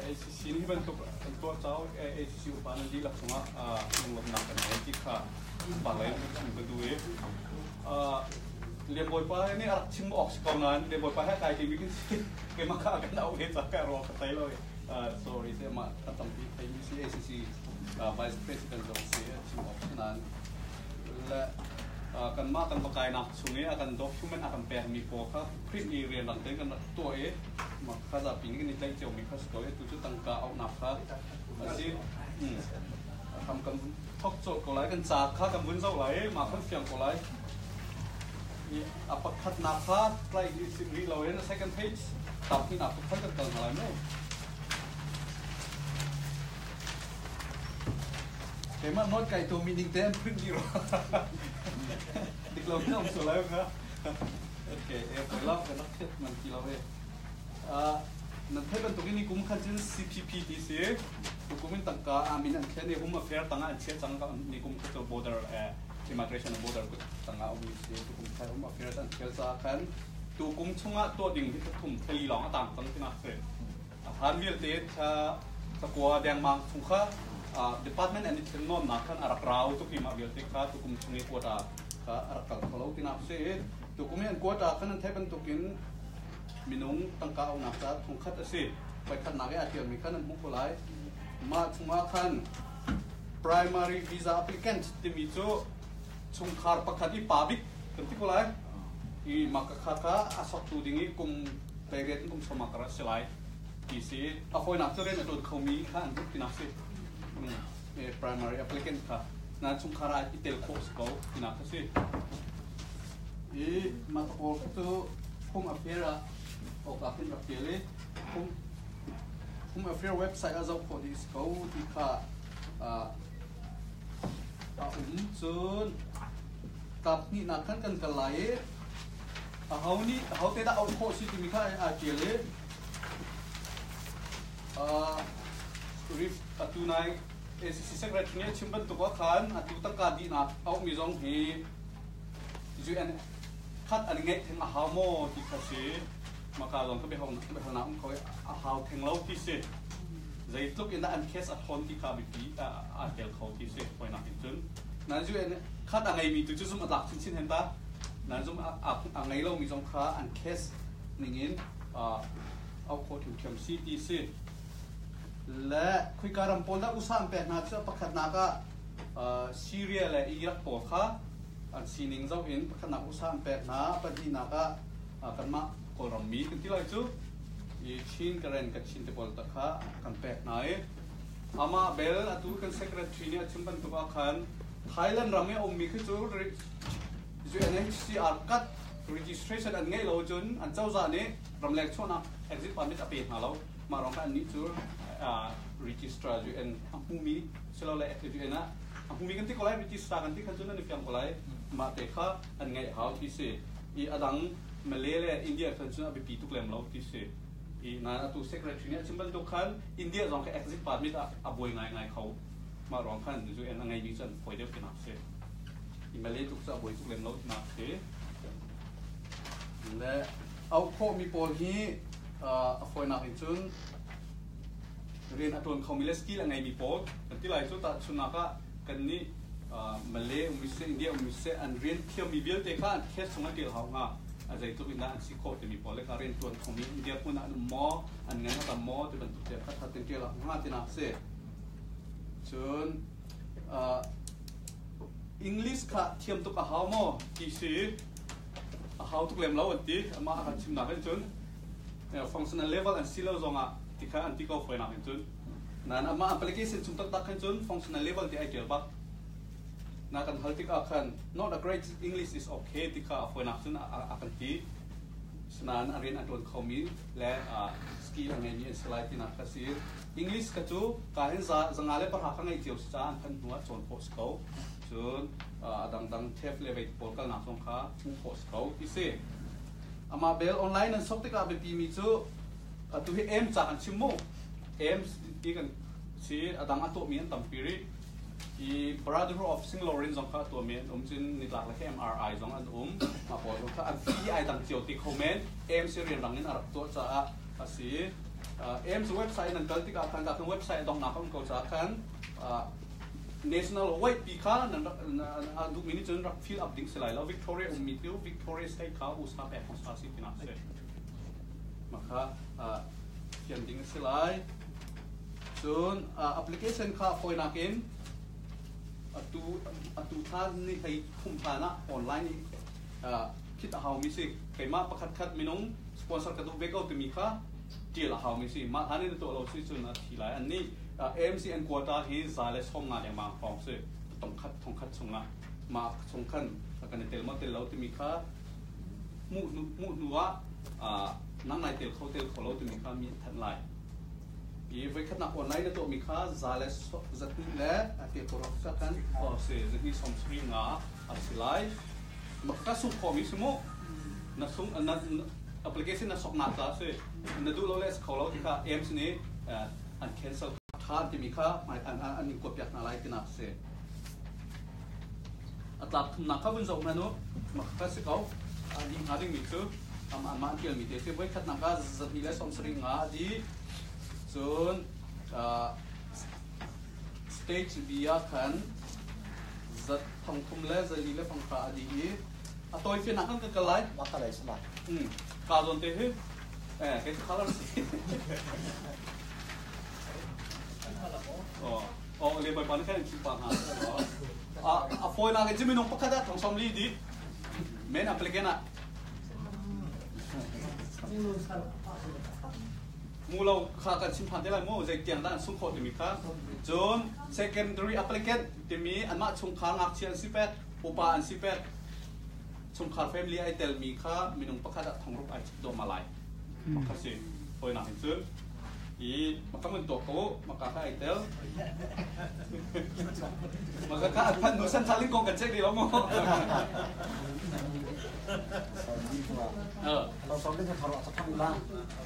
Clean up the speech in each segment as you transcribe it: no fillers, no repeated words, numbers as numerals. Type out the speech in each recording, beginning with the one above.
ACC นี่เป็นตัวเจ้า ACC อุปนที่หลักสงฆ์ลงลำนักกันที่ข้าบางเลยถึงไปดูเรียนบทไปนี่อาชิมออกสกาวนั้นเรียนบทไปให้ใครที่มีขึ้นเกมมาฆ่ากันเอาเห็นจากการรอกันไปเลยsorry เสียมาทำที่ไปมี ACC Vice President ของเสียชิมออกนั้นและกันมากันประกายนักช่วงนี้กันด็อกิวเมนต์กันแปลมีโปรครับพริ้นเรียนหลังเต้นกันตัวมาข้าจะปีนี้กันนี่ได้เจ้ามีข้าสกอร์ตัวจุดตั้งกาเอาหนักครับอาชีทำกันทอกโจก็ไหลกันจากข้ากันวุ่นเศร้าไหลมาขั้นเฟียงก็ไหลอัปคัดนักข้าใกล้สิบวิเราเห็น second page ตับที่นักขั้นกันเติมอะไรไม่เห็นมันน้อยไก่ตัวมีนิ่งเต้นพึ่งดีหรอดิเราไม่ต้องสวยแล้วครับโอเคไปเล่ากันนักเทศมันกี่เรานั่นเทศเป็นตรงนี้กุมขันจิน CPPTC กุมเป็นต่างกับมีนั่นแค่เนี่ยกุมมาเฟียร์ต่างกันเชื่อต่างกับนี่กุมคือตัว border immigration border ก็ต่างกับมีเสียกุมใช้กุมมาเฟียร์ต่างเชื่อสักกันตัวกุมช่วงตัวดิ่งที่ทุ่มทะเลหลงต่างตั้งที่นักเสียฮันวิลเดชตะกัวแดงมังทุ่งข้าdepartment and internal nak kan arak rau tu kima biblioteca tu kum sungai kota ka arak kalau tinap se tu kumen kota kan thai ban tukin minung tangka au naksa thungkhat ase pai khat nage atir mi kan mu kolai ma chunga khan primary visa applicant timi chu chungkhar pakhati public kanti kolai I makakha asok tu dingi kum peret kum somakara selai isi afoi nak tren atut khomi khan tinap se primary applicant ka na chungkhara itel course ko ina kasi matapol to home affair o kapin rapele home affair website azau ko dis ko ti kha chun kap ni na kan kan kalai hau te da au ko si ti mi kha a kele rif atunai ACC secretary ni chimban tu ko khan atu tangka di na au mi jong hi UN khat ani ngai theng a hamo ti khasi maka long ka be hona ko a haw theng lo ti se zai tluk in an case at hon ti ka bi pi a tel kho ti se poi na tin na UN khat a ngai mi tu chu zum atak chin chin hen ta na zum a ngai lo mi jong kha an case ningin au ko tu kem si ti seและคุยการรำปนได้อุตสาหเป็นนักจะประคัดนักซีเรียและอิรักปอค่ะอันซีนิงเจ้าเองประคัดนักอุตสาหเป็นนักปฏินักกันมาโคลมีกันที่ไรจู่อีชินกันเรนกับชินเตปอลตะค่ะกันเป็นนายอามาเบลอัตุกันเซกเรตรีเนี่ยชิมบันตุกขันไทยแลนด์รังเนี่ยอมีคือจู่UNHCR กัด registration อันไงเราจนอันเจ้าจานี่รำแรงช่วงนั้น exit permit อภิหาเรามาลองกันอันนี้จู่register UN อังพูมีเชลล์เลย UN นะอังพูมีกันที่ก็ไล่ register กันที่ขั้นจุดนั้นในเพียงก็ไล่มาเตะข้าอันไงหาที่เสียอีอดังมาเลเลยอินเดียขั้นจุดนั้นไปปีตุกเลมเราที่เสียอีนั่นตัว secretary เนี่ยชิมบันตุกขันอินเดียลองแค่ exit permit อ่ะบวยไงเขามาลองกัน UN อันไงมีจันพอยเดียวเป็นนักเสียอีมาเลตุกจะบวยตุกเลมเรานักเสียและเอาข้อมีโพลที่ฟอยนักจุดเรียนอัตวนเขามีเลสกี้ละไงมีโป๊ะที่ไรสุดตัดสุนัขกันนี่มาเลมิเซอินเดียมิเซอันเรียนเที่ยวมีเบลเตค่ะแค่สมัยเดียวเขาง่ะอาจจะตัวอินดาอันซิโคจะมีโป๊ะเลยการเรียนตัวเขามีอินเดียพูดอันมออันงั้นถ้ามอจะเป็นตัวเดียวถ้าเป็นเกี่ยวกับง่ะที่นักเสียจนอังกฤษค่ะเทียมตัวกับเขามอที่สิเขาทุกเล่มแล้ววันที่มาอาจชิมหนักจนfunctional level อันซิโลซองอ่ะที่ข้าอันที่เขาไฟหนักจนนั่นอามา application จุดตักจน functional level ที่ไอเดียบักนั่นกันฮัลติกาคัน not a great English is okay ที่ข้าไฟหนักจนอากันที่ฉะนั้นเรียนอันตัวเขามีและสกิลอะไรนี่สไลด์ที่นักภาษา English ก็จู่การเห็นจะงานเล่นภาษาข้างในเดียวสิจ้าคันหัวจนโพสเขาจนดังเทปเลเวลโปรกันหนักสงขาโพสเขาที่สิอามาเบลออนไลน์นั้นสอบติกาเป็นปีมีจู่ตัวที่จากอันชิมโมที่กันสิดังอันตัวมีอันตั้มปีรีอี Brotherhood of St. Lawrence สงขาตัวมีจินนิดหลักเลยแค่ MRI สงอันมาพอสงขาอันที่ไอดังเจียวติคอมเมนต์สิเรียนดังนั้นอันตัวจะภาษี AM's website นั่นก็ที่การเว็บไซต์ตรงนั้นก็เขาจะกัน national wide ปีค้านั่นดูมินิจนรับ fill up ดิ้งสลายแล้ว Victoria มีที่ Victoria State เขาอุตสาหกรรมของสาธิตที่นั่นเสร็จมาค่ะเขียนดิ้งสลายส่วน application ค่ะคอยนักเองตัวท่านนี่ให้คุ้มค่านะออนไลน์นี่คิดเอาไม่สิใครมาประคัดไม่น้องสปอนเซอร์กระดูกเบเกอร์ตัวมีค่ะเจี๋ยละเอาไม่สิมาท่านนี่ตัวเราซื้อส่วนทีไรอันนี้AMCN กว่าตาที่ซาเลสห้องงานอย่างมาฟังสิต้องคัดส่งงานมาส่งขันกันในเตลมาเตลเราตัวมีค่ะมูนัวนั่งในเตลเขาเราตัวมีค่ะมีทันไลน์อีไว้ขนาดออนไลน์ตัวมีค่าซาเลสจัดนี่แหละเกี่ยวกับสักกันพอเสียจัดนี่สมสริงาอัดสิไลฟ์มักก็ส่งข้อมีสมองนั่นส่งนั่นแอปพลิเคชันนั่นส่งหน้าตาสินั่นดูเราเลยเขาเราที่ค่าเอ็มส์นี่อันแคนเซิลท่านที่มีค่าอันนี้กดอยากอะไรที่น่าเสียอัตราทุนนักข้าบุญส่งนั่นนู้มักก็สิเขาอันนี้หาดิ้งมีคืออันเกี่ยวมีเดียวที่ไว้ขนาดก็จัดนี่แหละสมสริงาดีส่วน stage บีอาคันจัดทางทุ่มเล่จะลีเล่ฟังข่าวดีอ่ะตัวที่นักกันก็ไล่มาอะไรสลัดข่าวโดนเตะแค่ข่าวอะไรสิเรียนไปบ้านแค่คิดปัญหาโฟนอะไรจะไม่น้องพักได้ทางสมรีดีเมนอัพลิเคชันมูเราขากันชิมพันได้ไรมูจะเกี่ยงด้านสุขภาพมีค่าจน secondary applicant ที่มีอันมาชงค้างอักเชียนสิบแปดอุปาอันสิบแปดชงค้าง family ไอเตลมีค่ามีน้องประคัดทางรูปไอโดมาลายมาคัดสิพอยหนักเห็นซึ่งมาคัดมันตัวโก้มาคัดไอเตลมาคัดพันนุสันทาลิงกงกันเช็คดีแล้วมั้งเราซ้อมเล่นกันทะเลาะสักพักละ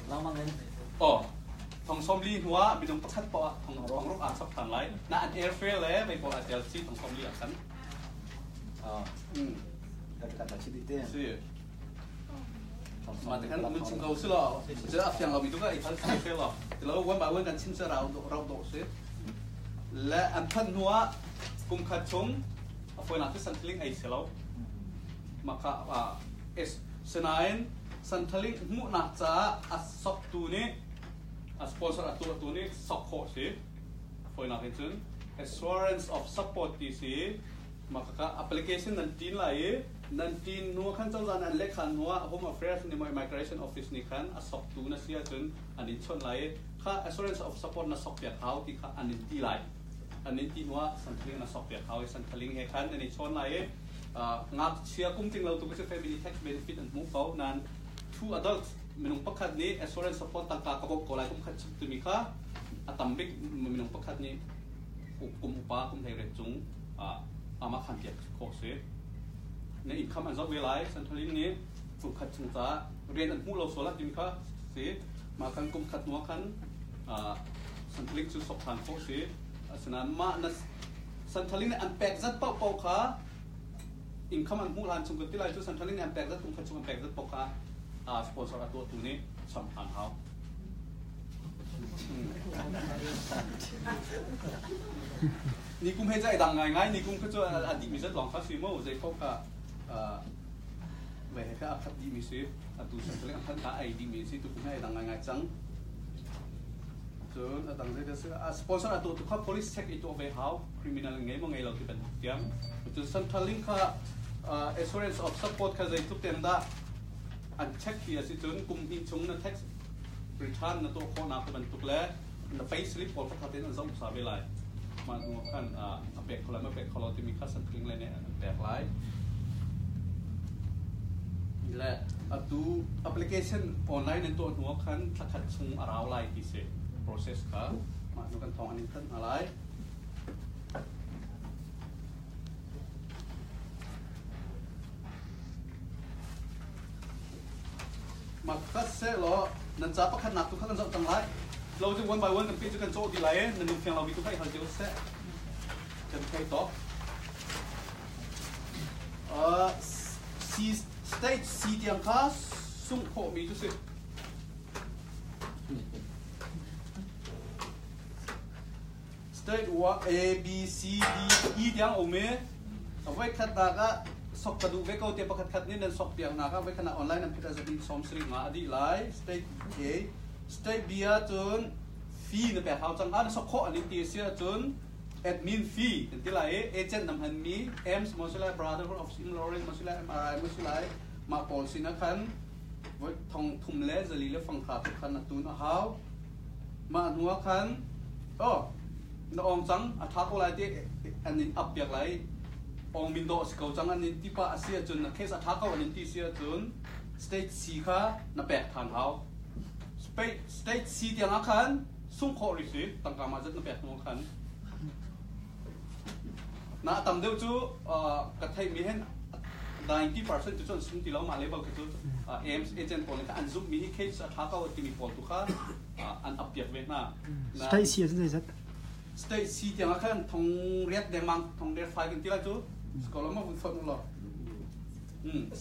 แล้วมันเลยทองส้มลีหัวมีตรงประทัดปะทองรูปอาสับผ่านไรน่าอันเอร์เฟลเลยไปบอกอาเจลซีทองส้มลีอ่ะกันแล้วการตัดชีวิตเนี่ยมาแต่กันมันชิมเราสิหรอจะอัพอย่างเรามีตัวก็อีกทั้งสี่เฟลหรอแต่เราวันบ่ายวันกันชิมเสเราโดดสิและอันพันหัวกุมขัดชงเอาไฟหนักที่สันทลิงไอเสเรามาค่ะเอสเซนายน์สันทลิงมุนักจ้าอัศสับตัวนี้สปอนเซอร์ตัวนี้สักโคสิไฟหนักเห็นซึ่ง assurance of support ที่สิมาค่ะ application นั่นทีนไหลนั่นทีนนัวขั้นเจ้าจานอันเล็กขันนัว Home Affairs ใน Immigration Office นี่ขันอัศสับตัวนั่นเสียจนอันนี้ชนไหลค่ะ assurance of support นั่นสักเปียกเขาที่ค่ะอันนี้ทีไหลอันนี้ทีนัวสันทลิงนั่นสักเปียกเขาสันทลิงเฮขันอันนี้ชนไหลงับเชียร์กุ้งจริงเราตัวก็จะ family tax benefit อันมุกเขานั้น two adults มันนุ่งประคัดนี้ assurance support ต่างๆกระบอกกอลายกุ้งขัดตัวมีค่ะอัตมบิกมันนุ่งประคัดนี้กุมอุปากุมไทยเรจุงอามาขันเกียรโคเสในอีกคำอันซับเวลาสันทลิงนี้กุมขัดชงจ้าเรียนอันหูเราโซลัดตัวมีค่ะเสมาขันกุมขัดนัวขันสันทลิงสุดสอบทานโคเสฉะนั้นมาสันทลิงในอันแปลกจัดเป่าค่ะอินคำอันหูลานชงกันที่ไรทุกสันทลิงในอันแปลกจัดกุมขัดชงอันแปลกจัดเป่าค่ะสปอนเซอร์ตัวนี้สำคัญเขานี่กุ้งให้ใจดังง่ายๆนี่กุ้งก็จะอดีตมีเส้นหลงคาสิโม่ใจเขาก็เวทีก็ขับดีมีสิตัวฉันก็เรียกท่านตาไอดีมีสิตัวกุ้งให้ดังง่ายๆจังจนดังเลยก็คือสปอนเซอร์ตัวเขา police check อีตัวไปเขา criminal ไงมั่งไงเราที่เป็นเตรียมจนสันทลิงค่ะ assurance of support ค่ะใจทุกเต็มได้อันเช็คที่สิจนกุมอินชงนั่น tax return นั่นตัวข้อนับเป็นตุกแล้วนั่น pay slip พอประกาศเป็นอันสำคัญเวลามาดูกันอัปเดตคนละไม่เป็นคนเราจะมีค่าสันติอะไรเนี่ยแตกหลายนี่แหละตัว application ออนไลน์ในตัวหัวคันถ้าขัดชงอะไรไลน์ที่เสร็จ process ค่ะมาดูกันทองอันนี้ขึ้นอะไรมาคัดเสร็จแล้วนั่นจะประคันหนักทุกขั้นตอนต่างๆเราจะวันไปวันกันปีจะกันโจดีไรนั่นดูเพียงเรามีทุกให้หันเดียวเสร็จจะใครต่อstage 4เตียงค่ะสุ่มโคมีทุกสิ่ง state ว่า A B C D E ยังโอเมเอาไว้ขัดตากะสอบกระดูกไว้ก็เตรียมประคัดนี่นั่นสอบเปียงนะครับไว้ขณะออนไลน์นั่นพิจารณาดีสอมสริมาอดีไล state A state B จนfee นั่นแปลเขาจังอันสอบข้ออันนี้ตีเสียจน admin fee นั่นที่ไร agent นำหันมี M มาสุไล brotherhood of St. Lawrence มาสุไล MRI มาสุไลมาปอลสินะคันไว้ทองทุ่มเล่จะลีเล่ฟังขาดคันนัดตุนเอามาหัวคันน้องจังอัฐาก็ไรที่อันนี้อับเปียกไรองมินโดสเกาจังอันนี้ที่ป้าเสียจนเคสอัฐาก็อันนี้ที่เสียจน state C ค่ะนับแปดทางเขา state C ที่ยังคันสุ่มข้อริสิตั้งการมาจัดนับแปดหัวคันน่าตามเดียวจู่กระไทยมีเห็น90% จุดสุ่มที่เรามาเลเวลคือAIMS agent คนนี้อันซุ่มมีเคสอัฐาก็ที่มีผลทุกข้าอันอับเปียกเวน่า state C 是谁state C ที่ยังคันทองเรียดเดมังทองเรียดไฟกันที่ละจู่สกอลมาบุญฟังหรอ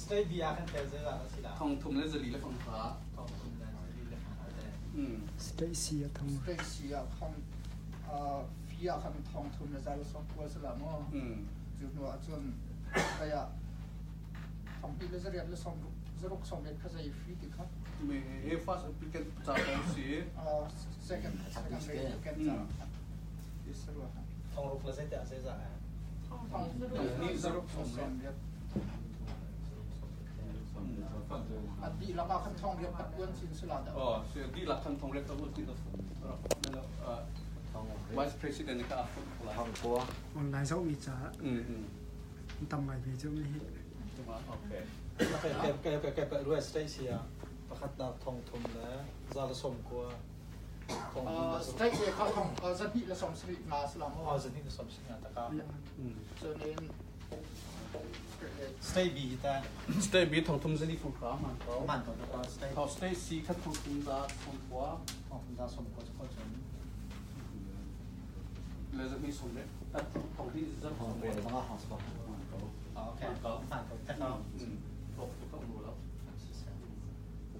state B อาคันเตเซอร์สิล่ะทองทุ่มเลเซอรี่และฟังขาstate C อะทอง state C อะคันฟีอะคันทองทุ่มเลเซอร์สองตัวสิล่ะมั้งจุดว่าจนไปอะทองปีเลเซอร์เรียดเลสองจะรุกสองเม็ดเขาจะฟีติครับมีfirst applicant จากองค์สีsecond applicant จากอิสระทองรุกเลเซอร์จะเสียใจทองนี่จะรุกสองเม็ดอันที่เรามาคันทองเรียบกับเพื่อนสินสลัดเสียดีหลักคันทองเรียบกับเพื่อนสินสลัดนั่นแหละvice president นี่ก็ทองกัวออนไลน์เขาวิจารณ์ทำไมพี่เจ้าไม่เห็นโอเคแกไปรู้สเตชันประคัดดาวทองทุมแล้วซาลสมกัวสเตชันเขาทองจะพิละสมสริมาสลามจะพิละสมสริมาตะการส่วนนี้สเตบีแต่ state B ทองทุ่มจะดีฝั่งขวามันเขาสเตย์เขา state C คัดทองทุ่มจะฝั่งขวาทองทุ่มจะสมกัวจะเข้าใจเลยจะมีสมเด็จทองที่จะทองเรียนต้องเอาหอสปอร์ตโอเคก็ผ่านแต่ก็ต้องรู้แล้ว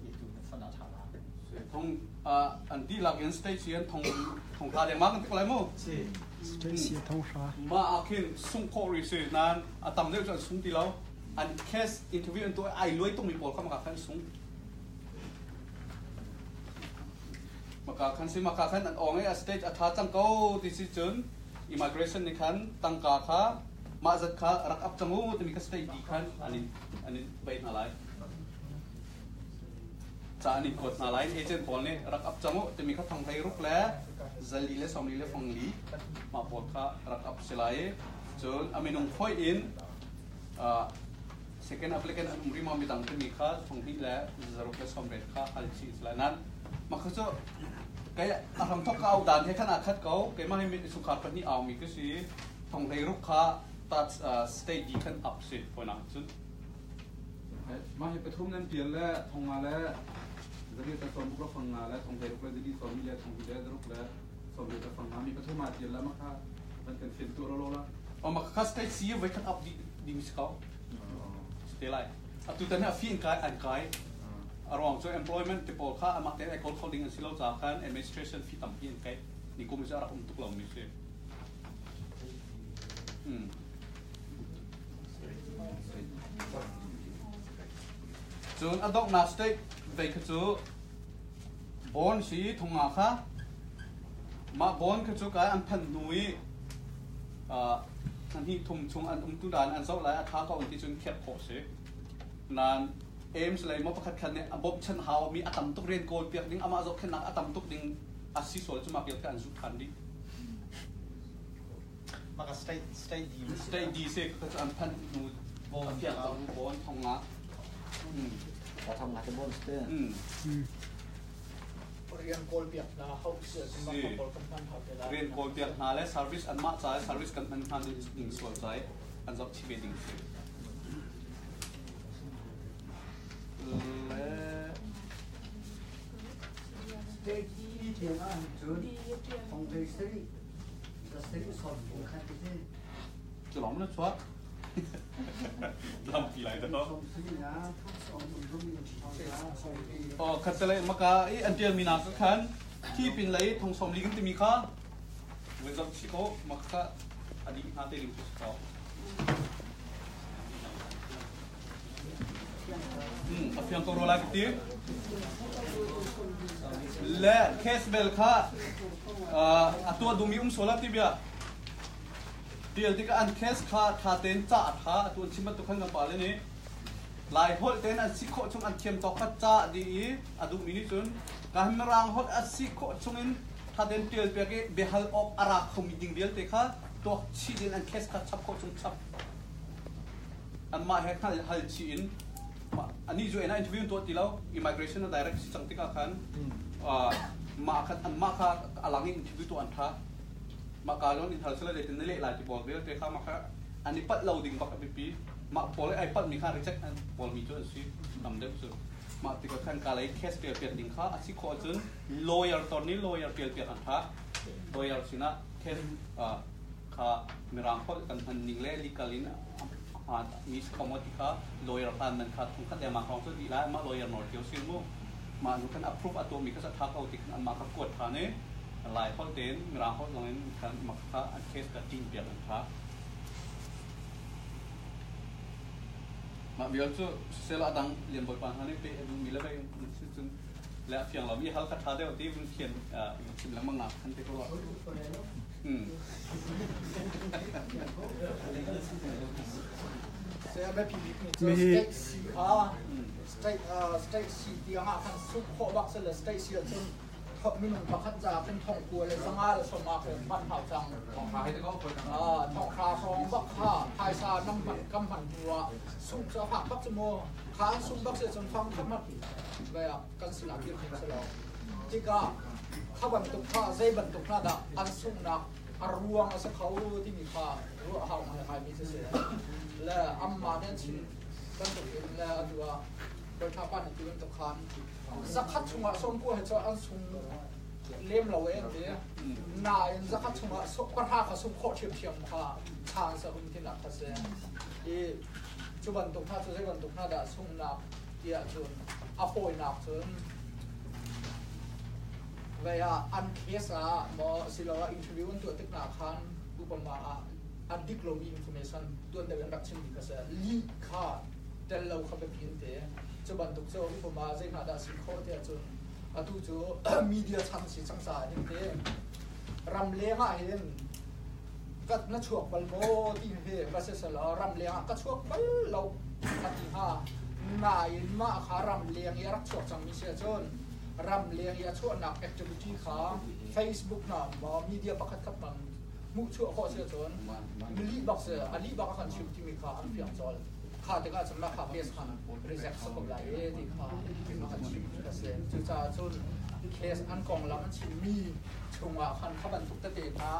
ยี่ดูฝันเอาถามละทองอันที่หลักยัน state C ทองตาเดียมากกันที่อะไรมั้งstate C ทองฟ้ามาอาคินสุ่มโคริสินั้นตามเรื่องจะสุ่มที่เราอันเคสอินเทอร์วิวอันตัวไอ้รวยต้องมีบอลเข้ามากับขั้นสุ่มมากับขั้นสิมากับขั้นอันออกไอ้ state อัฐาจังเก้า decision immigration ในขั้นตั้งกาค่ะมาจัดค่ะรักอับจังหูจะมีคัสเตย์ดีขั้นอันนี้เป็นอะไรจะอันนี้กดอะไรเอเจนต์บอลเนี่ยรักอับจังหูจะมีคัสทางไทยรุกแล้วจะลีเล่สองลีเล่ฟังลีมาปวดค่ะรักอับเสลายจนอามินงฟอยอินsecond applicant อันumriมามีตังจะมีค่ะทางที่แล้วจะรุกเล่สองเรทค่ะอันที่สลายนั้นมาคือจะkayak orang tok kau dan he kan akhat kau kayak mah mi sukat pani au mi kasi thong thei ruk kha tat state di kan up sit pona chun ma he pathum nan pian la thong ma la jadi ta som ko phang na la thong thei ruk la jadi som mi la thong bi la ruk la som bi ta phang ma mi pathum ma pian la ma kha man kan fin tu ro la o ma kha state si we kan up di mi kau stay lai atu tan ha fin kai an kaiรองช่วย employment ที่ปอค่าอามาเตอร์ไอคอน holding อันสิเราจากการ administration ที่ต่ำเพียงแค่นี่กูไม่ใช่รับทุกเราไม่ใช่จนอดอกนักสเต็กไปคือจูบอลสีทงอาค่ะมาบอลคือจูการอันพันนุยอันที่ทุ่มชงอันตุดานอันเสาหลายอัฐาก็อันที่จนเขียบโคเสนานเอ็มส์เลยมาประคัดเนี่ยบบชันหาวมีอัตมตุกเรียนโกลเปียกดิ้งอามาจกขนาดอัตมตุกดิ้งอาศิสวลจะมาเปียกกันสุดทันดิมากับสเตย์ดีสิก็จะอันพันนูบอลเปียกเอาบอลทองงาเราทำงานที่บอลสเตย์เรียนโกลเปียกนะเขาเสียสมบัติโกลกันพันเขาเรียนโกลเปียกนาและ service อันมาจ่าย service กันพันดิ้งส่วนใจอันจบชีวิตดิ้งสิเด็กที่เทียนอ่ะจุดของเด็กสตรีสตรีสอนผมแค่ที่จะหลอมนะชัวร์ลำปีไรตัวเนาะอ๋อคัตเตอร์เลยมากะอันเดียมีนาสักครั้งที่เป็นไรทองสมลีกันจะมีค่า เวลาชิโก้มักจะอดีตนาเตลิมสุดเขาเพียงตัวเราคิดและเคสเบลค่ะตัวดูมีโซลาร์ที่เบียเดี๋ยวที่ก็อันเคสค่ะถ้าเต้นจ่าถ้าตัวชิมตุขันกันไปเลยนี่หลายคนเต้นอันสิโคชงอันเข้มตอกพัดจ่าดีดูมินิจุนการมารางฮอตอันสิโคชงอินถ้าเต้นเดี๋ยวเบียกเบฮัลออกอารักเขามีดิ่งเดียวที่ค่ะตัวชีดินอันเคสค่ะชับโคชงชับอันมาให้ค่ะฮัลชีนอันนี้จะเอ็นอินทวิวตัวที่เรา immigration direct จังติกาคันมาคันอันมาค่ะอลังอินทวิวตัวอันท่ามาการ้อนอินทัลเซลเลยถึงนั่นแหละหลายที่บอกเรื่องเตะข้ามาค่ะอันนี้ปัดเราดิ่งบักปีมาพอเลยไอ้ปัดมีค่า reject อันพอมีจุดสินำเด็กสุดมาติดกับขั้นการเลยเคสเปลี่ยนดิ่งค่าอาศัยข้อจน lawyer ตอนนี้ lawyer เปลี่ยนอันท่า lawyer สินะเคสค่ะมีร่างข้อกันอันนิ่งเล่ legal นะมีสคอมมติค่ะ lawyer พันนั้นค่ะทุกขั้นแต่มาของสุดดีแล้วมา lawyer หน่อยเดียวซิมูมาดูกัน approve อัตัวมีก็จะทักเอาติดอันมาขับกดท่านี้หลายข้อเต้นมีร่างข้อตรงนี้กันมาค่ะอันเคสกับจริงเปลี่ยนอันท่ามาเดี๋ยวจะเสร็จแล้วดังเรียนบทบาทท่านี้ไปดูมีแล้วไปซึ่งแล้วเพียงเรามีฮัลคัทท่าเดียวที่มันเขียนชิมแล้วมังงะท่านที่เขาบอกเสียแบบพิมิตนี่จะสเต็กสีค่ะสเต็กสีเดียวกันซุปโคบักเสร็จสเต็กสีจนทอดมีหนุ่มประคันจะเป็นทองกัวเลยสังอาเลยสมาเป็นบ้านเผาจังทองคาให้ได้ก็เปิดทองคาทองบักข้าไทยซาน้ำมันกำมันหัวซุปจะผักบักจโมข้าซุปบักเสร็จจนฟังขับมันแบบกันสลับยืดเห็นสลองที่ก็ข้าบรรทุกข้าใจบรรทุกน่าด่าอันซุปนักอารวงสักเขาที่มีข้ารู้ห่างอะไรมีเสียและอัมมาเนี่ยชิบรรทุกเองและตัวโดยท่าปั้นที่บรรทุกขันสักขัดชงะส้มกู้ให้เจ้าอันซุงเลี้ยมเราเองเดียนายสักขัดชงะส้มก็ท่าเขาส้มโคเทียมเทียมข้าชานสะหุ่นที่หนักเสียที่จุบันตุกท่าจุดที่บรรทุกน่าด่าซุงหนักเดียจนอโปยหนักจนเวลาอันเคสอะมอสิเราอินทวิวตัวติดหนาคันอุปมาอันดิกโลมีอินโฟเมชันตัวเดินรักชิมดีก็เสียลีค่าแต่เราเข้าไปพิมพ์เตะจะบรรทุกเจ้าอุปมาจะหาได้สิ่งข้อเดียจนตู้จูมีเดียชั้นสิจังสายเห็นเตะรำเลี้ยงเห็นก็น่าชวกบอลโมที่เห็นก็เสียสละรำเลี้ยงก็ชวกบอลเราทันทีนายมาขารำเลี้ยงยักษ์ชวกจังมีเสียจนรำเลียงยาชั่วหนักแอคทิวิตี้ขา Facebook น่ะมามีเดียประคัดขับมันมุชั่วข้อเสียจนมิลิบักเสียอันนี้บักขันชิวที่มีขาอันเพียงจอลขาแต่ก็สำหรับขาเบสขันรีเซ็ตสกุลไหลที่ขาที่มาขันชิวก็เสียจุดจ้าจนเคสอันกองแล้วมันชิมีช่วงว่าขันขับรรทุกตะเตียนนะ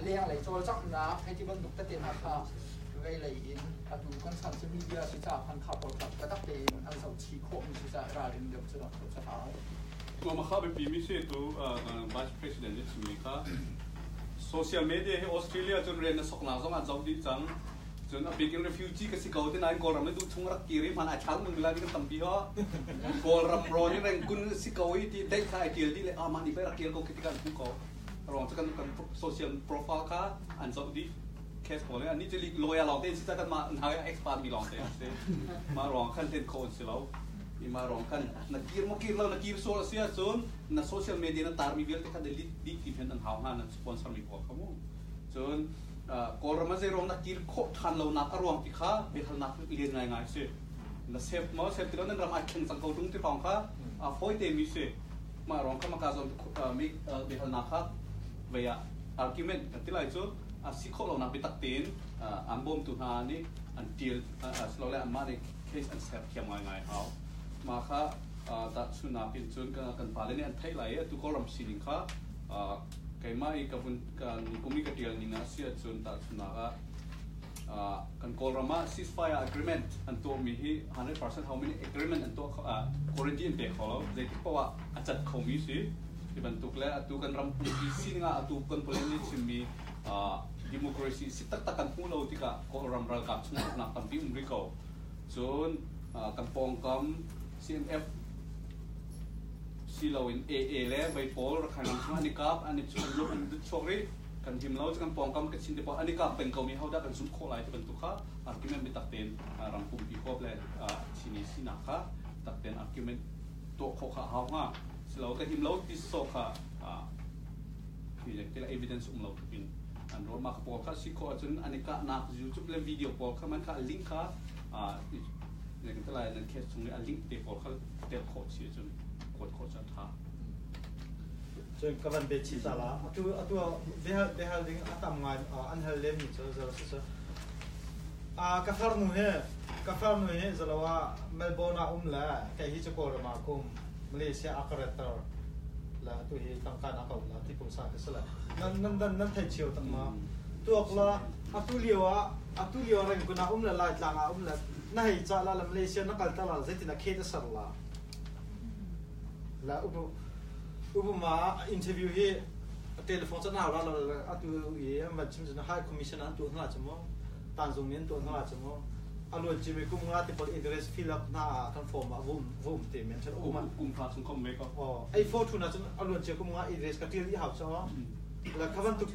เลี้ยงไหลจอลจักนะให้ที่บรรทุกตะเตียนนะค่ะไว้ไหลอินดูกันสันจะมีเดียสิจ่าพันขับรถกับกระตักเตนอันสาวชีโคมีสิจ่าราเรนเดียวจะต้องจะหาตัวมาข้าเป็นปีมิเศษตัวVice President ที่ชิมิค่ะโซเชียลมีเดียที่ออสเตรเลียจนเรียนสกนาสองอันจบดีจังจนเป็นกิน refugee ก็สิเกาที่นายกอล์ฟไม่ดูชงรักกีริมันอาจารย์มึงเวลาที่กันตั้มปีฮะกอล์ฟรำร้อนนี่แรงกุนสิเกาอีที่ได้ค่ายเดียร์ที่เลยมันนี่ไปรักกีร์ก็คิดกันทุกเขารองจะกันโซเชียลโปรไฟล์ค่ะอันจบดีเคสของอันนี้จะลอยลองเต้นสิจะกันมาหาเอ็กซ์พาร์ตมีลองเต้นมาลองขั้นเต้นโค้ดสิเรามาลองขั้นนักกีฬาเรานักกีฬาโซเชียลจนนักโซเชียลมีเดียนั้นตามมีเวลที่เขาได้ดีที่เป็นอันหาวหานักสปอนเซอร์มีพอเขามุ่งจนกอล์ฟมาเจอรองนักกีฬาโคทันเรานักอารมณ์ที่เขาเบลนักเรียนง่ายๆสินักเซฟมาเซฟที่เรานั้นเรามาแข่งสังกัดรุ่งที่ฟังเขาฟอยเตมีสิมาลองเข้ามาการจนมีเบลนักเขาเวียอาร์กิวเมนต์ที่ไรจุดสิโคเรานักไปตักเต้นอันบอมตุหานี่อันเดียร์สโลเลอันมาในเคสอันเซฟเขียนง่ายๆเขามาค่ะตัดสุนัขเป็นจนกันพาเลนี่อันไทยไหลตุกอลรัมซีนิงค่ะใครมาอีกกับกันกุมิกเดียร์นี่นะเสียจนตัดสุนัขกันกอลรัมมา ceasefire agreement อันตัวมีให้ 100% how many agreement อันตัวquarantine เด็กเขาแล้วเด็กที่เพราะว่าอาจจะเขามีสิที่บรรทุกแล้วตัวกันรัมพูดสิ่งอ่ะตัวกันพลนี่จะมีdemocracy sitak takan pulau tika ko ram ral kap chuna na kampi umriko chon kampong kam CNF si lo in le by Paul kan ang ani kap ani chulo an chori kan him lo kan pom kam kan sin de po ani kap pen ko mi hauda kan sun kho lai ben tu kha argument bi tak ten rang pum pi kop le sini sinaka tak ten argument to kho kha ha nga si lo kan him lo ti so kha ni le tela evidence lo pin an ro ma ko kha si ko chun ani ka na YouTube le video po kha man kha link kha ne kan tela nan case chung le link te po kha te kho si chun ko cha tha so kawan be chi sala atu they have ding atam ngai an hal lem ni so so ka far nu he zalawa Melbourne la kai hi chko ma kum Malaysia operator la tu hi tangkan akau la ti pum sa sala nan thai chiu tang ma tuak la atu liwa reng kuna la la tlanga la nai cha la Malaysia na kal ta la zetina kheta sar la upama interview hi telephone cha na la atu ye ma chim na high commissioner tu na chamo tan zong nen tu na chamo alun chi me kum nga te pol interest fill up na kan form a vum te men chan kum pha sung kom me ko ai pho thu na chan alun chi kum nga interest ka til hi hau cha la khaban tu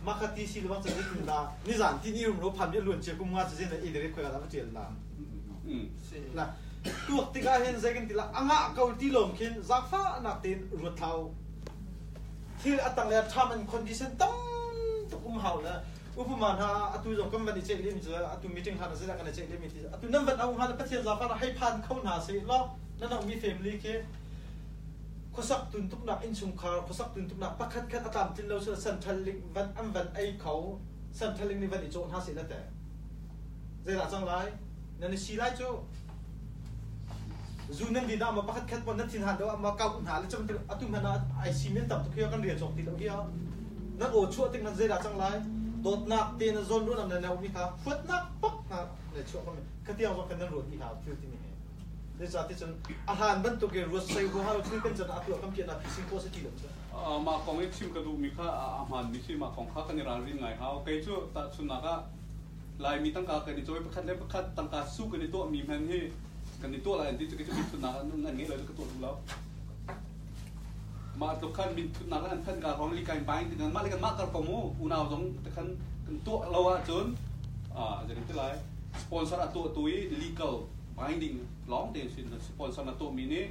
makati si lawang cha ni la ni zan ti ni rum ro phan ni alun chi kum nga cha jin na interest khoi la ba til la la tuak tika hen second tila anga kaulti lom khin zakfa nak tin ruthau thil atang le tham and condition tam tukum haula upama ha atu jong company check lim cha atu meeting ha na se kana check lim ti atu number au ha pathian zakfa na hai phan khau na se lo na na mi family ke khosak tun tuk nak in sum khar khosak tun tuk nak pakhat khat atam tin lo sa san thaling van am van ai khau san thaling ni van I chon ha se la ta zai la chang lai na ni si lai chu zunan di na ma pakhat khat pon na thin han do ma ka un ha le cham atu mana ai cement tam tu khia kan ria chok ti lo khia na o chu tik na zai la chang lai dot nak te na zon ru nam na mi kha phut nak pak na le chu ka ka ti ang kan ro ti ha tu ti ni le za ti chen a han ban tu ke ro sai go ha tu kan chen atu kam ki na physical positive lo ma kong ek sim ka du mi kha a man ni si ma kong kha kan ran rin ngai ha ke chu ta chu na ka lai mi tang ka ka ni choi pakhat le pakhat tang ka su ka ni to mi man hi kan ni to la anti chu ke chu na nan ngai le ka to lo ma to kan min na kan kan ka rong li kai bai ti kan ma le kan ma ka ko mo una jong te kan to lo a chun je ni te lai sponsor a to legal binding long den sin sponsor na to mi ni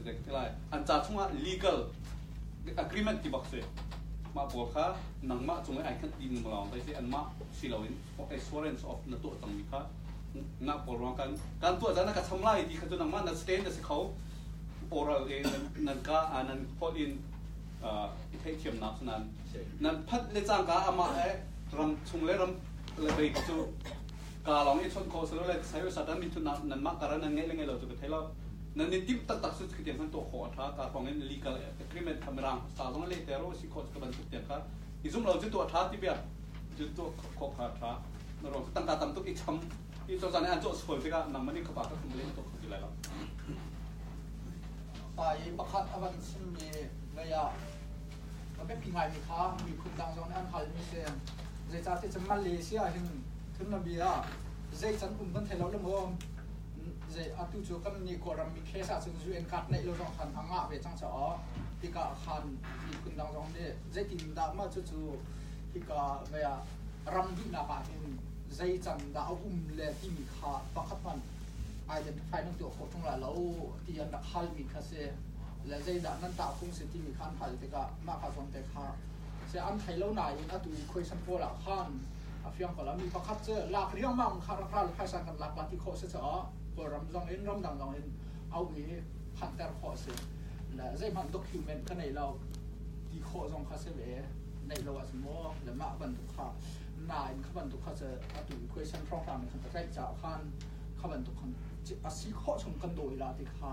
je te lai an cha chunga legal agreement ti bak se ma bo kha nang ma chung ai kan tin ma long bai se an ma si lo in assurance of na to tang mi kha na por rong kan to ja na ka chamlai ti kha chu nang ma na stand as khau oral in nan ka anan put in thai thiam nak nan phat le chang ka ama ram chung le ram le bai chu ka long I chon ko so le sai sa dan mi thu nan ma karan nan ngai lo chu ka thai lo nan ni tip tak tak su ki tian han to kho tha ka kong in legal agreement thamrang sa jong le te ro si kho ka ban tu te kha I zum lo chu to tha ti bia chu to kho kha tha na ro tang ka tam tu ki cham I cho sa ne an cho soi te ka nang mani ka pa ka kum le to ki lai lo tai pakhat awan sim mi leya ma be pingai mi kha mi khun dang zon an hal mi se je cha te cham Malaysia hin thun na bia je chan ban thelo le mo je atu chu kam ni ko ram mi khe sa chu ju en kat nei lo rong khan anga ve chang cha ti ka khan mi khun dang zon de je tin da ma chu ti ka leya ram di na ka hin je chan da le ti mi kha pakhat man identify nang to ko thong la lo ti an da hal mi kha se la zai da nan ta khung se ti mi khan hal te ka ma kha song te kha se an thai lo na in atu question ko la khan a fiang ko la mi pakhat che la riang mang kha ra kha phai san kan la pa ti kho se cha ko ram jong in ram dang jong in au mi phan ter kho se la zai man document ka nei lo ti kho jong kha se le nei lo as mo la ma ban tu kha na in kha ban tu kha se atu question from ram kan ta kai cha khan kha ban tu khan a si kho chung kan doi la ti kha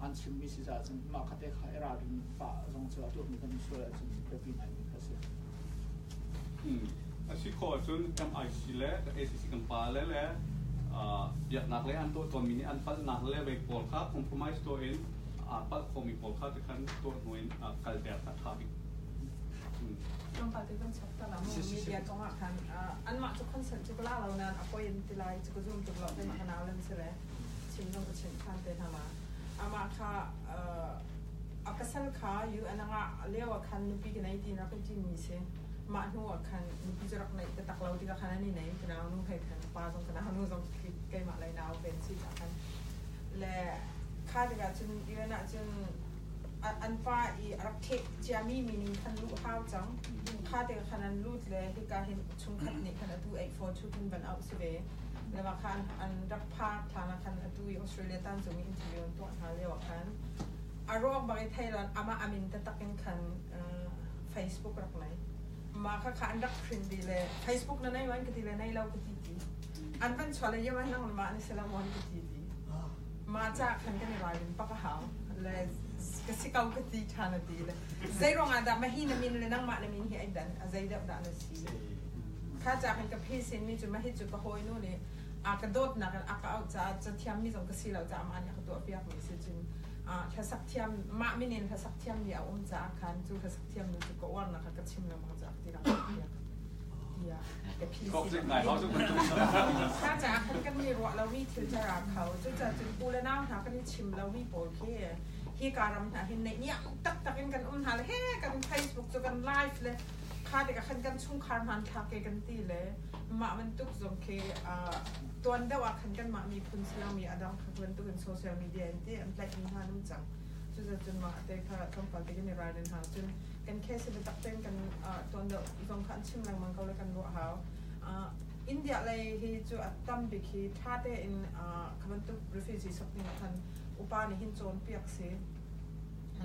an chim mi si za chung ma kha te kha era rin pa jong chu atu mi kan so la chung pe pi nai ka se a si kho chun kam ai si le ka ACC kan pa le ya nak le an to mi ni an fal nak le be pol kha compromise to in a pa ko mi pol kha te kan to noin kal der kha tha bi trong parti kan sabta la mo media ko ma kan an ma chu concert chu la lo nan apoy in tilai chu zoom chu lo te ma kana len se le chim no ko chim kan te thama อามาค่ะอากาศสันขาอยู่อันนั้นเรียกว่าคันนุปีกันไหนที่นักเป็นจีนมีเสียมาหนูว่าคันนุปีจะรักไหนแต่ตักเราที่กันนั้นนี่ไหนกันเอาหนูให้คันปลาตรงกันเอาหนูต้องคิดใกล้มาเลยนาวเป็นสิจากคันและข้าจะกันจนยืนน่ะจนอันฟ้าอีรักเทคเจียมีมีนิ่งคันรู้ห้าวจังข้าจะคันนั้นรู้เลยที่การเห็นชุมขัดนี่คันตัวไอ้ฟอร์ชูคันบันเอาสิเวแล้วว่าคันอันรักพาทางคันตัวออสเตรเลียตั้งจะมีอินเทอร์วิวตัวหาเรียกว่าคันอารมณ์บางทีเราอามาอามินจะตักกันคันFacebook รักไหนมาค่ะคันรักครินดีเลย Facebook นั่นไงวันก็ดีเลยในเราก็ดีดีอันเป็นชวนเลยยังไม่นั่งมาในสลามวันก็ดีดีมาจากคันกันในรายเป็นปะกะหาวเลยก็สิเขาก็ดีชานะดีเลยใจร้องอะไรมาหินมินเลยนั่งมาในมินเฮียดันใจเด็บดันเลยสิข้าจากคันกับพี่เซนมีจุดมาให้จุดก็โหยนู่นนี่อากระโดดนักอากาศจะเทียมมีสองกษีเราจะอามันเนี่ยตัวเปียกมีสิจุนถ้าสักเทียมมาไม่เน้นถ้าสักเทียมเดียวจะคันจูถ้าสักเทียมนู้นจะก็ว่างนะคะก็ชิมแล้วมันจะที่เราเปียกแต่พี่เซนข้าจากคันกันมีรัวเรามีถือจะรักเขาจะจุนปูและน้ำหากันชิมเรามีโปรเก้ที่การรำหาเห็นในเนี่ยตักกันหาเลยเฮ้กันเฟซบุ๊กจะกันไลฟ์เลยข้าเด็กขันกันชุ่มคาร์มันทักกันตีเลยมามันตุกสมเคตัวนั้นว่าขันกันมามีคุณเสียมีอดัมขันตุกันโซเชียลมีเดียที่อันแปลกอินทานุ่มจังจนมาแต่ค่ะต้องการที่จะในรายเดินทางจนกันแค่สิบตักเต้นกันตัวเดียวต้องขันชิมแรงมันเขาเลยกันรู้หาวอินเดียเลยที่จูอัตตัมบิคีท่าเตอินขันตุกรีฟิวจีสักนิดขันอุปาณิหินโจนเปียกเสีย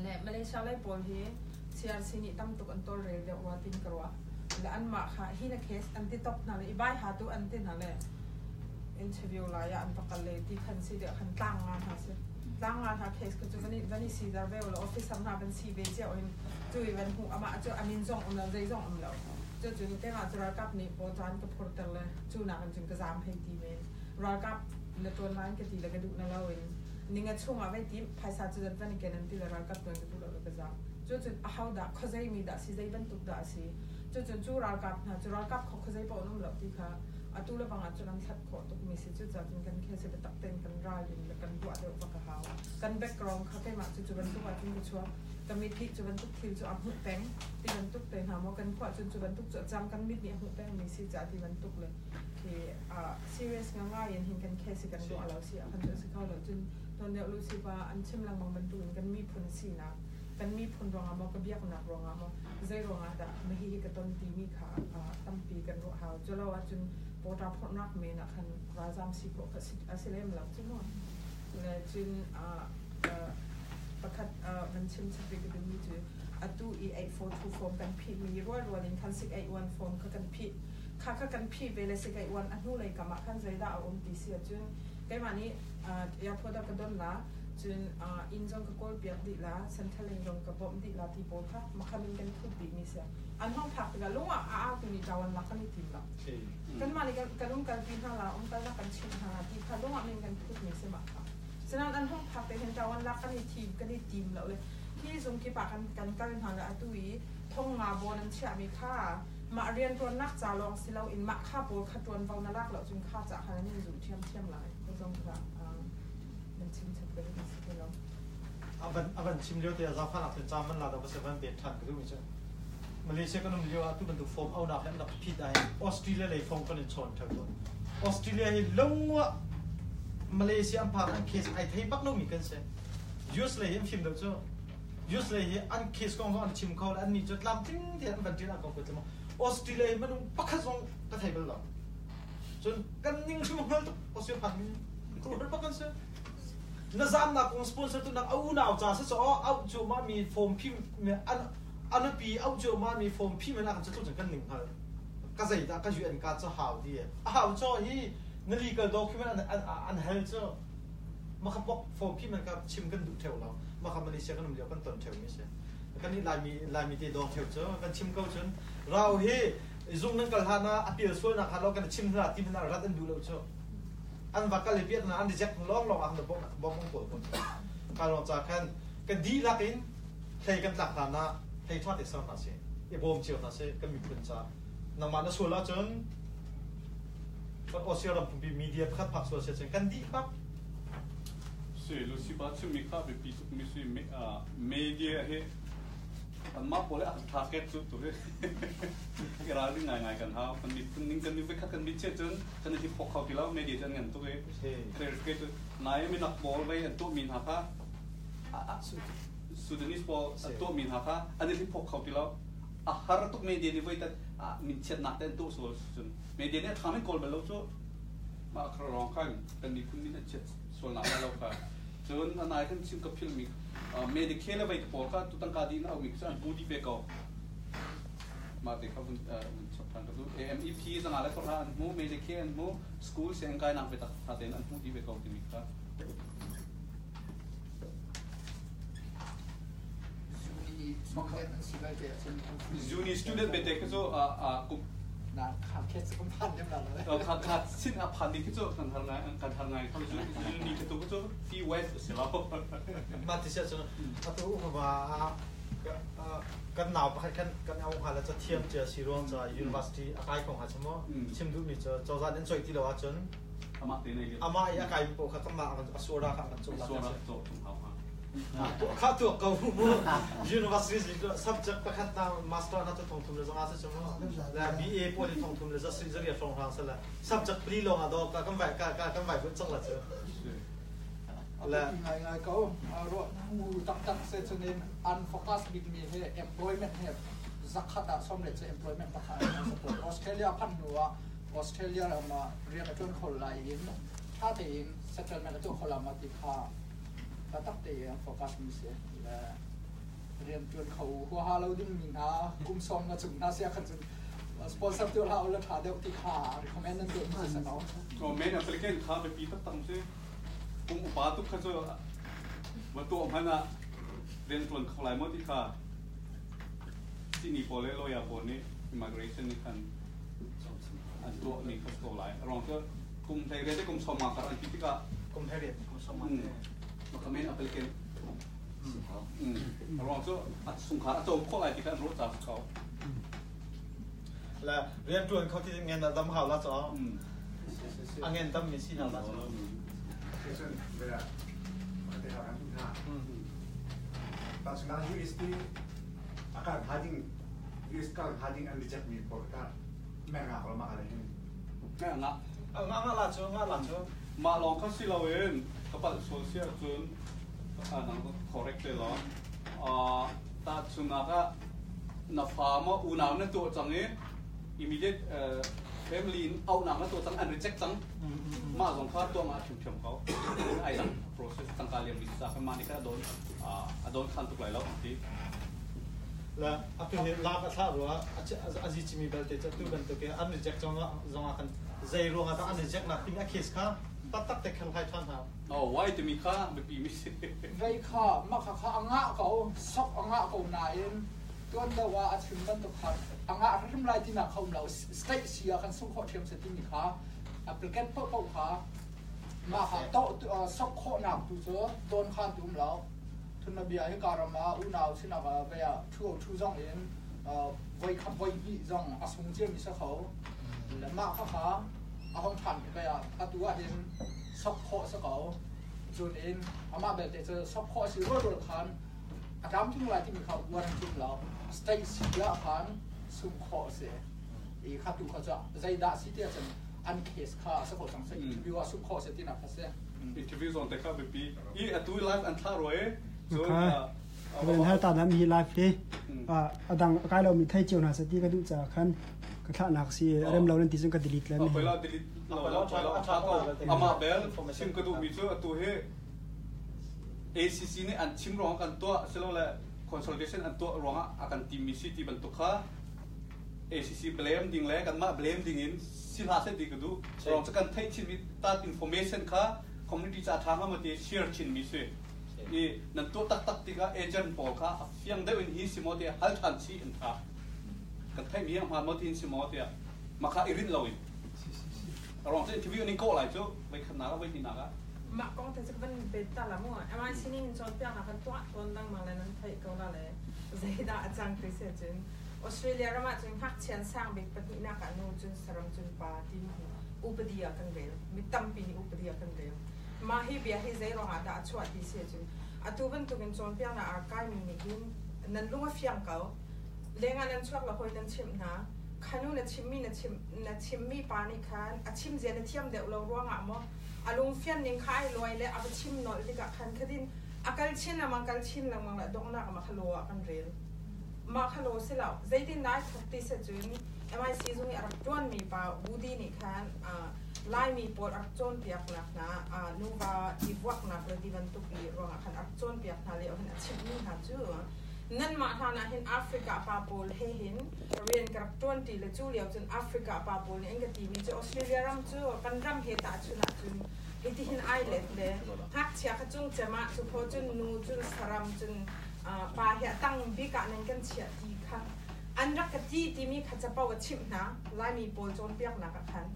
และมาเลเซียเลยปอลฮีเชียร์สินิตั้มตุกันตัวเรียเดียวว่าติงกรัวและอันมาค่ะฮินักเคสอันที่ตบนั่นเลยอีบ้าหาตัวอันที่นั่นเลยอินเทอร์วิวไลน์อันตะกันเลยที่คันซีเดียคันตั้งงานหาสิตั้งงานหาเคสก็จะวันนี้ซีดาร์เวลแล้วออฟฟิศทำงานเป็นซีเบเจียอินจุยวันหูอามาจุอามินซองอันนั้นใจซองอันแล้วจุนแกมาจุรากับนี่โปรจานกับพอร์ตเลยจุนักจุนกระซามให้ทีเมนรากับเลตัวนั้นก็ทีละกระดูกนั่นแล้วอินนิ่งช่วงเอาไว้ทีภาษาจุดวันนี้แกนั่นทีละรากับตัวกระดูกแล้วกระซามจุดเอาด่าเขาใจมีด่าสิใจบรรทุกด่าสิจุดรากับนะจุรากับเขาใจปอนุ่มเหล่าที่ค่ะตัวละบางจุดนั้นชัดขอตุกมีสิจุดจากกันแค่สิบตักเต็มกันรายยินแล้วกันตัวเดียวปากหาวกันแบ็กกราวด์เขาแค่มาจุดบรรทุกว่าที่มีชัวกันมีที่จุดบรรทุกทีมจุดอัพหุ่นแป้งที่บรรทุกเต็มหามากันขวดจุดบรรทุกจุดจำกันมิดเนี่ยหุ่นแป้งมีสิจากที่บรรทุกเลยที่serious ง่ายๆยังเห็นกันแค่สิกันตัวเราสิคันจะสิเข้าเราจนตอนเดียวรู้สึกว่าอันชิมลังบางบรรทุกกันมีผลสีนะกันมีผลรองอามาก็เบียกหนักรองอามาใจรองอาดะไม่ให้กันตอนตีมีขาตั้มปีกันรู้หาวจะเล่าว่าจนโปรตาพนักเมนะคันราจามสิโปรกสิอาศิเลมหลังจนว่าเลยจนประคัดมันชิมสปีกกันมีจือตู้ E8424 ฟอร์มกันพีมีร้อยลินคัน681ฟอร์มกันพีค่ากันพีเวล681อันนู้นเลยกับมาคันใจได้เอาตีเสียจนใกล้มานี้ยาพอดกันดนละจนอินจงก็กอลเปียกดีละเซนทรัลจงก็บ่มดีละที่โบค่ะมาคันกันทุกปีมีเสียอันห้องพักกันลุงตัวนี้จาวันละกันทีละกันมาเลยกันลุงกันปี5ละกันละกันชิม5ที่ค่ะลุงมีกันทุกมีเสียมาค่ะฉะนั้นอันห้องพักแต่เห็นจาวันละกันทีมแล้วเลยที่สมคิดปากกันหาละตุยท่องมาโบนั้นเชื่อมีค่ามาเรียนตัวนักจ่าลองสิเราอินมาค่าโบค่าตัวเบานาลักเราจนค่าจ่าหานี่อยู่เทียมหลายก็ต้องค่ะมันชิมชัดไปเลยสิเราอันชิมเลี้ยวแต่เราขนาดเป็นจำมันเราก็เซเว่นเบียดทันก็รู้มั้ยมาเลเซียก็นุ่มเลี้ยวตู้มันถูกฟอร์มเอาหนักแล้วมันผิดได้ออสเตรเลียเลยฟอร์มก็เลยชนทั้งตัวออสเตรเลียเห็นลงว่ามาเลเซียอันผ่านอันเคสไอไทยปักนุ่มมีกันเสียยูสเลยเห็นฟิล์มเดี๋ยวเจ้ายูสเลยเห็นอันเคสของอันชิมเขาแล้วอันนี้จุดลำทิ้งที่อันบันทึกอันของกูจะมาออสเตรเลียมันนุ่มปักขัดส่งกระไทยไปแล้วจนกันนิ่งชั่วโมงแล้วออสเตรเลียผ่านกูรู้ปักกันเสียน่าจำนักของสปอนเซอร์ตัวนักเอาหน้าจ่าเสียอ๋อเอาจูมามีโฟมพิมเนี่ยอันปีเอาจูมามีโฟมพิมเนี่ยกันจะต้องจัดกันหนึ่งเหรอก็จะได้ก็อยู่อันการจะหาวดีหาวจ้าฮีนั่นลีก็ด็อกคิวมันอันเฮลจ้ามาขับบอกโฟมพิมมันก็ชิมกันดูเท่าเรามาขับมาเลเซียกันมันเดียวกันตอนเท่านี้ใช่กันนี่ลายมีที่ดอกเท่าจ้ากันชิมเขาจนเราเฮ้ซุ่มนั่งกันหานะอภิรส่วนนะครับเรากันชิมหน้าที่มันรัดอันดูเราจ้าอันวักกะเลยเปียกนะอันดิจักลองอันเดบบอกมงคลคนการลองจากกันดีลักอินใครกันหลักฐานนะใครทอดเด็กสาวนั่นสิไอ้บอมเชียวนั่นสิก็มีผลจ้าน้ำมันส่วนละจนก็ออสเตรเลียผมมีมีเดียพัดผักส่วนเสียจนกันดีครับ สิลูซิบัตซึ่งมีค่าเป็นปีทุกมีสิเมเดียเฮอันมาพอเลยทาร์เก็ตสุดตัวเลยกระไรง่ายๆกันฮะกันมีนิ่งกันมีไปคัดกันมีเชื่อจนกันที่พกเขาที่แล้วเมเดียจนเงินตัวเองเคยเกิดนายไม่นักบอลไปอันตัวมีหาค่ะสุดนี้บอลอันตัวมีหาค่ะอันนี้ที่พกเขาที่แล้วหาทุกเมเดียนี่ไว้แต่มีเชื่อหนักแต่ตัวส่วนเมเดียเนี่ยทำให้กอลไปแล้วจ้ะมาครองกันกันมีคุณมีเชื่อส่วนหนักแล้วค่ะจนนายกันชิมกับพิลมิเมดิเคลไปที่ปอลค่ะตุตังคาดีน่าวิกซ์อันบูดีเบกเอามาเด็กเขาชอบทานกันดู AMEP สังอะไรก็ทานมูเมดิเคลมูสคูลเสียงกายนำไปตัดทานอันบูดีเบกเอาที่มิกค่ะจูนี่สตูเดนต์เบเด็กก็จะกุนะขาดแค่สักพันเดียวเลยขาดสิ้นพันนี่ก็จะการทำงานเขาจะนี่ก็ตัวก็จะฟีเวสเสร็จแล้วมาที่เชื่อจนถ้าตัวอุปมากันหนาวกันเอาหาแล้วจะเทียมเจอสิรวงจะ University อากาศของหาชมว่าชิมดูมีเจ้าจานนั้นช่วยที่เราจนอามาตีในเรื่องอามาอากาศปกติมากันอสุรากันจงสุราจงเขาข้าตัวเก่ามู University subject ประคัตนา master น่าจะท่องทุ่มเลยจังอาจจะชมว่าและ BA พอดีท่องทุ่มเลยจะสิ่งเรียนฟังฟังเสร็จแล้ว subject ปลีลงอ่ะดอกกันไหวเป็นจังละเจ้าและไงก็รถมูตักเซชนิน unfocus บิ๊กมีให้ employment ให้จักขัดสมเด็จจะ employment ประคันสปอร์ตออสเตรเลียพันหัวออสเตรเลียเรามาเรียนจนคนไหลถ้าตีน settlement จนคนละมาติดค่าตักเตะโฟกัสมีเสียและเรียนจนเขาหัวหาเราดิ้นมีนะกุมซองมาจุ่มน่าเสียขันจนสปอนเซอร์ตัวเราแล้วถ่ายเดียวที่ขาคอมเมนต์นั่นเองที่สนองคอมเมนต์อะไรกันขาไปปีตั้งใช่กุมอุปาทุกขั้นตอนวันตัวมันอะเรียนจนเขาหลายมอที่ขาที่นี่พอเลยเราอยากบอกนี่ immigration นี่กันอันตัวมีขั้นตอนหลายรองก็กุมไทยเรียนได้กุมสมัครอะไรที่ก็กุมไทยเรียนกุมสมัครคอมเมนต์อะไรกันรองก็สุขาโจมข้ออะไรที่กันรู้จักเขาและเรียนจนเขาที่เงินดำหาละจ้ะเงินดำมีสิ่งละจ้ะเวลาแต่เราการทุกท่าตอนสมัยยูริสต์อาการหาดิ้งยูริสต์การหาดิ้งอันดิจิทัลมีพอร์ตการแม่งาเรามาอะไรนี่แม่งาละจ้ะมาลองเขาสิเราเองก็ปัดโซเชียลจนนั่นก็ correct เลยหรอตาชุนาก็นับฟาร์มอูนาวนั่นตัวจังเงี้ย immediate family เอาหนังนั่นตัวจัง and reject จังมาลองเขาตัวมาชิมเขาไอ้ดัง process ตั้งการเรียนวิชาขึ้นมานี่ก็โดนคันตุกไหลแล้วทีแล้วอัพเป็นลาบท่าหรือว่าอาจิจิมีเบลต์จะตู้กันตัวแกอัน reject จังกันใจรวงอ่ะอัน reject นักทิ้งเคสค่ะตักแต่ขันไทยท่านครับไว้จะมีค่าไม่ปีมิสิไว้ค่ามาค่าอ่างะเขาซอกอ่างะเขาไหนตัวเดียวว่าถึงมันตุกขันอ่างะทำลายที่นักเขาเราสเตย์เชียกันส่งข้อเทียมเสร็จที่มีค่าแอปพลิเคชันเพิ่มค่ามาค่าโต๊ะซอกข้อหนักตัวเจอโดนคันตุ้มแล้วทุนระเบียบให้การมาอุณาวที่นักไปชูจังเองไว้ขับไว้ยี่จังอาสมเจียมีสักเขาและมาค่าอาห้องทันไปตัวเห็นซับข้อสักเอาจนเองอามาแบบจะซับข้อสิรัวคันอาจารย์ที่อะไรที่มีเขาวันที่เราสเตย์สิละคันสุ่มข้อเสียอีกข้าตัวเขาจะใจด่าสิเดียจนอันเคสข้าสักคนสังเกตวิวสุ่มข้อเสียที่นักเสียอินเทอร์วิวส่งแต่ข้าไปปีตัวไลฟ์อันท่ารวยเป็นให้ตาดำมีไลฟ์ดิดังใกล้เรามีไทยเจียวนาสติก็ดูจากขั้นก็ถ้านักสิเริ่มเราเล่นที่ซึ่งก็ delete แล้วนี่ไปแล้ว delete อามาเบลซึ่งก็ดูมีเจ้าตัวเฮ ACC นี่อันชิมร้องกันตัวเสร็จแล้วแหละ consolidation อันตัวร้องอาการทีมมีสิทธิ์บรรทุกค่ะ ACC blame ดิ่งแล้วกันมา blame ดิ่งอินสิลาเสดีก็ดูร้องจะกันไทยชิมตัด information ค่ะ community จะทำให้มันที่ share ชิมมีสินี่นั่นตัวตักที่ก็ agent บอกค่ะยังได้เป็นฮิสิโมเดียฮัลทันชีอินค่ะกันไทยมีอย่างพามาที่ฮิสิโมเดียมาค่ะอิรินเราอีกรองจะอินทิวิวนี่ก็อะไรจ้ะไปขนาดไว้ที่ไหนกันมาก็แต่จะเป็นเบต้าละมั่วอามาชินี่จนเปียกนักตัวดังมาเลยนั้นไทยก็ละเลยใจด่าอาจารย์คริสเจนออสเตรเลียเรามาจนพักเชียนสร้างเบกปฏินักการนูจนสรมจนปาที่อุปเดียกันเดียวมีตั้มปีอุปเดียกันเดียวม มาให้เบียให้ใจรองอาดาชวดดีเสียจุนตัวเป็นตัวเป็นโจนเปียน่ะอาการมีนิกินนั่นลุงว่าเฟียงเก่าเลี้ยงอันนั้นช่วงเราคอยนั่นชิมนะขานุนั่นชิมมีปานิคานชิมเจนเทียมเดี๋ยวเราร่วงอ่ะมั้งลุงเฟียนยังขายรวยเลยเอาไปชิมหน่อยดีกว่าคันคดินอาการชินละมังการชินละมังละดงนักมาขลัวกันเรียลมาขลัวเสร็จแล้วใจดินได้ทุกที่เสร็จจุนMIC ตรงนี้อักจวนมีป่าวูดีนี่คันไล่มีปวดอักจวนเปียกหนักนะนูบาอีบวักหนักเลยที่มันตุกีรวงคันอักจวนเปียกนาเลยเอาเห็นชิมนี่หาจูนั่นมาทางนั้นเห็นแอฟริกาปาโปลเห็นเรียนกับจวนตีเลยจูเลียวจนแอฟริกาปาโปลเนี่ยเองก็ตีมีจูออสเตรเลียรำจูกันรำเหตุจุนจุนเหตุที่เห็นไอเลดเลยฮักเชียขจุงเจมาจุพอจุนนูจุนสรำจุนปาเหตุตั้งบิกะนั่นกันเชียตีค่ะอันรักกะจีที่มีขัดจะเป่าชิมนะไล่มีโปลจนเปียกนักกัน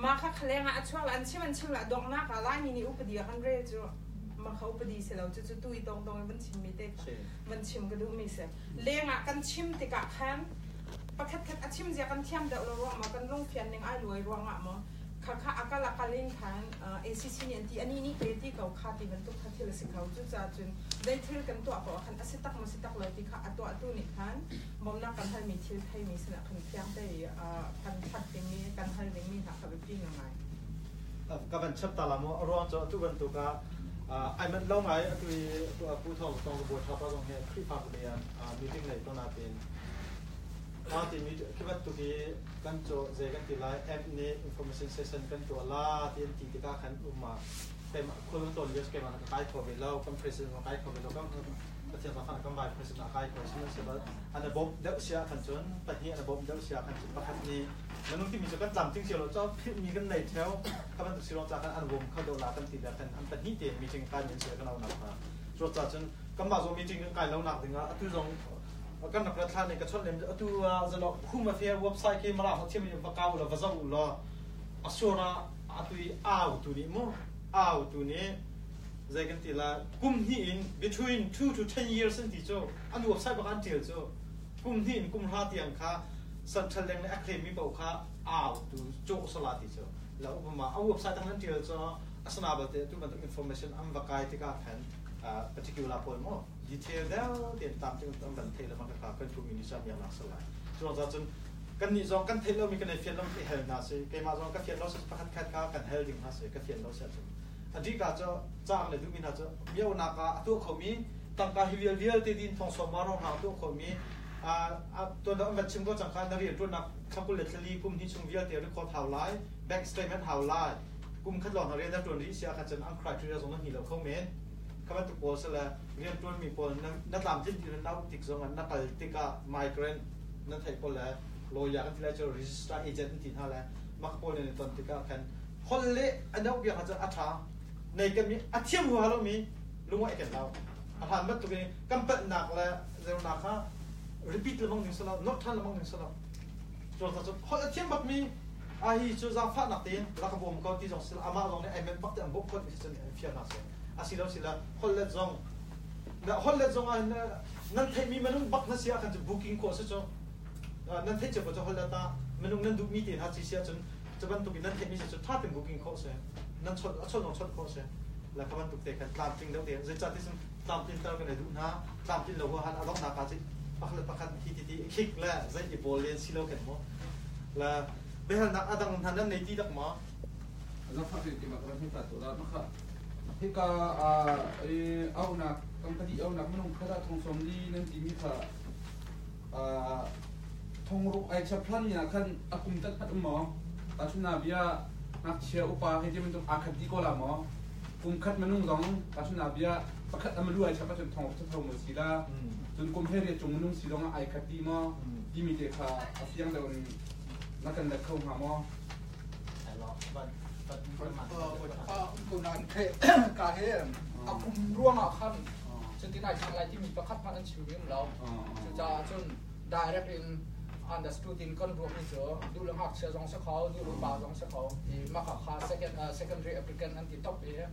มาค่ะเคลงอ่ะช่วงอันชิมละดอกนักไล่มีนี่อุปดีกันเรื่อยจูมาเขาอุปดีเสร็จแล้วจะตุยตรงมันชิมไม่ได้มันชิมก็ดูไม่เสร็จเลงอ่ะกันชิมติกะคันประคัดชิมเสียกันเทียมเดี๋ยวเราร่วงมากันลงเพียนหนึ่งไอ้รวยร่วงอ่ะมั้งค่ะอากาศละกันเล่นคันACC เนี่ยที่อันนี้เป็นที่เขาขาดที่มันตุกขาดที่เราสิเขาจุดจ่าจนได้ทิลกันตัวก็คันสิตักมันสิตักเลยที่ขาดตัวนี่คันบ่มนักกันให้มีทิลให้มีสนับคันเพียงได้คันพัดเป็นนี้กันให้เป็นนี้หาเขาไปปิ้งยังไงก็เป็นชับตาละมั้งร้อนจะทุกวันตุกะไอ้มันเล่าไงตัวผู้ทองตรงกระบวนทัพเราตรงนี้คลิปภาพเรียนมีติ้งเลยตัวนาเป็นที่มีคิดว่าตุกีกันโจเจกันที่ไลน์แอปนี้ information session กันตัวล่าที่ติดกันอุมาเป็นคนตัวเลี้ยงเก็บมาใกล้โควิดแล้วกัน president ใกล้โควิดแล้วก็ประเทศฝั่งกันไป president ใกล้โควิดใช่ไหมอันนั้นบบเดลเซียขันจนแต่ที่อันนั้นบบเดลเซียขันจนประคับนี้มันต้องที่มีจุดกันจำจริงๆเราจะมีกันในแถวถ้ามันสิเราจะกันอันนั้นบบเขาโดนลากันติดกันอันแต่ที่เด่นมีจริงการมีเสียกันเราหนักมาจนจนก็มาจนมีจริงการเราหนักถึงอ่ะทุกอย่างกันนักประธานในกระชอนเล่มตัวจะเราคุ้มมาเฟียเว็บไซต์ที่มาแล้วเขาเชื่อมีประกาศแล้วว่าจะอุลาอัศวราตัวตัวนี้มั้งตัวนี้ใจกันทีละกุมหิน between 2 to 10 years นี่จ้ะอันเว็บไซต์ประกันเดียวจ้ะกุมหินกุมราตียงค่ะสัญชาติในอัครมีบอกค่ะตัวโจสลาติจ้ะแล้วอุปมาเอาเว็บไซต์ทั้งนั้นเดียวจ้ะอัศนาบัตรตัวมันต้อง information อันว่าใครที่การแทนparticular point มั้งdetail แล้วเดี๋ยวตามที่ต้องบันทึกแล้วมันก็ขาดกันทุกมินิชั่นอย่างหนักสลายส่วนจนกันนี่จงกันเทเรามีกันในเฟียนเราที่เฮลน่าสิเกี่ยมาจงกันเฟียนเราสิประคัดคัดกันเฮลดิ่งน่าสิกันเฟียนเราเสียจนอันที่ก็จะจ้างเลยดูมิน่าจะมีเอาหน้าก็ตัวเขามีตั้งการฮิวเลียลที่ดินทองสมารองหาตัวเขามีตัวนั้นมันชิมก็จังการนักเรียนตัวนักขับกุลเลตลีกุมที่ชงวิลเทียร์คอร์ดฮาวไลน์แบ็กสเตทเมนต์ฮาวไลน์กุมคัดลองนักเรียนนักตัวนี้เสียกันจนอังคารที่เราส่งนั้นหิเราเข้าเมนคำว่าตัวโพสละเรียนตัวมีโพลนักตามที่ที่นักติดส่งนักการติดกับไมเกรนนั่นไทยโพลละโลยากันที่เราจะ register agent ที่ท่าละมักโพลในตอนติดกับกันคนเละอันนั้นอย่างจะอัฐาในกันมีอัฐเทียมหัวเรามีลุงว่าไอ้กันเราอัฐานมันตัวนี้กำปั้นหนักแล้วเรื่องหนักฮะ repeat ละมั่งหนึ่งสลับ not ท่านละมั่งหนึ่งสลับจนสุดคนอัฐเทียมแบบมีไอ้จุดจะฟาดหนักตีนแล้วก็บ่มก็ที่จงสิอามาตรงนี้ไอ้แม่ปักแต่อันบุกคนที่จะเนี่ยเฟียนักเสียอาศิลป์ศิลป์คนเล็ดจงแล้วคนเล็ดจงอันนั่นเทมีมันนุ่งบักนั่นเสียกันจะ booking โค้ชจงนั่นเทจะบอกจะคนเล็ดตามันนุ่งนั่นดูมีตีนหาจีเสียจนจะบรรทุกนั่นเทมีจะท่าเป็น booking โค้ชนั่นชดลงชดโค้ชแล้วก็บรรทุกเตะกันตามจริงแล้วเดี๋ยวจะจัดที่ซึ่งตามจริงตามกันเลยดูนะตามจริงเราก็หันอารมณ์หนักกันสิปักเลยปักกันทีคิกแล้วจะอีโบเลียนศิลป์กันมั้งแล้วเบลนักอาดังท่านนั้นในที่ดักมาแล้วฟังที่มากันที่ตัดตัวแล้วนะครับที่ก็เอาหนักตั้งแต่ที่เอาหนักมันลงกระดาษทองสมดีนั่นที่มีค่ะทองรูปไอชับพลันเนี่ยคันอากุมตัดพัดหมอตาชุนาเบียนักเชียร์อุปาให้ที่มันต้องอาคัดดีก็ละหมอกุมคัดมันนุ่งร้องตาชุนาเบียประคัดมันด้วยไอชับจนทองจะทองมือสีละจนกุมเฮเรียจงมันนุ่งสีร้องไอคัดดีหมอที่มีเด็กค่ะเสียงแต่วันนักกันเด็กเข้าหาหมอกูนั่นเคกาเฮมอาคุมร่วงอ่ะขั้นจนที่ไหนทางไรที่มีประคับพันธุ์ชีวิตเราจะจน direct in understood in กันรวมนี่เจอดูเรื่องหักเชื้อจงสักเขาดูเรื่องบาจงสักเขาที่มาขา secondary applicant อันที่ top เนี่ย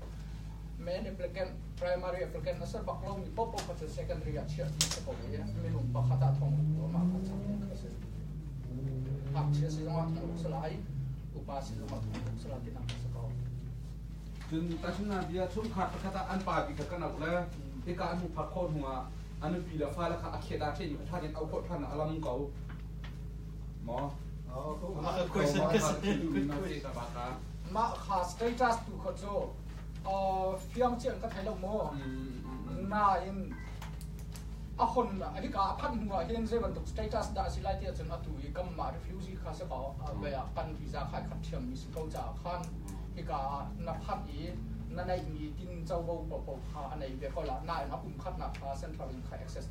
main applicant primary applicant นั่นบักเรามีป๊อปก็จะ secondary เชื้อที่สักเขาเนี่ยไม่รู้บักขาตาทองตัวมาขาจังเนี่ยก็คือหักเชื้อสิ่งว่าทองสลายอุปาสิ่งว่าทองสลายที่นั่งสักเขาจ จนแต่ช่วงนั้นเดียวช่วงขาดประกาศอันป่าปีกันหนักแล้วที่การมุพักโคนหัวอันนั้นปีละฟ้าแล้วค่ะอาเขตาเช่นอยู่ท่าเด่นเอาโคตรพันอารมณ์เก่าหมอมาคุยกันมาขาสเตตัสตุขโจเพียงเจียงก็ไทยลงโมน่าอินคนอันนี้ก็พันหัวเห็นเรื่องตุกสเตตัสได้สิไลที่จะมาตุยก็มาrefugee ข้าศึกเขาไปกันวีซ่าขายขัดเชื่อมมีสิ่งเขาจะขันที่ก็นับพันอีนั่นในมีดินเจ้าบ่าวบ่าวหาอันไหนเดี๋ยวก็ละน่านับขัดนับเซ็นทรัลลิงขาย access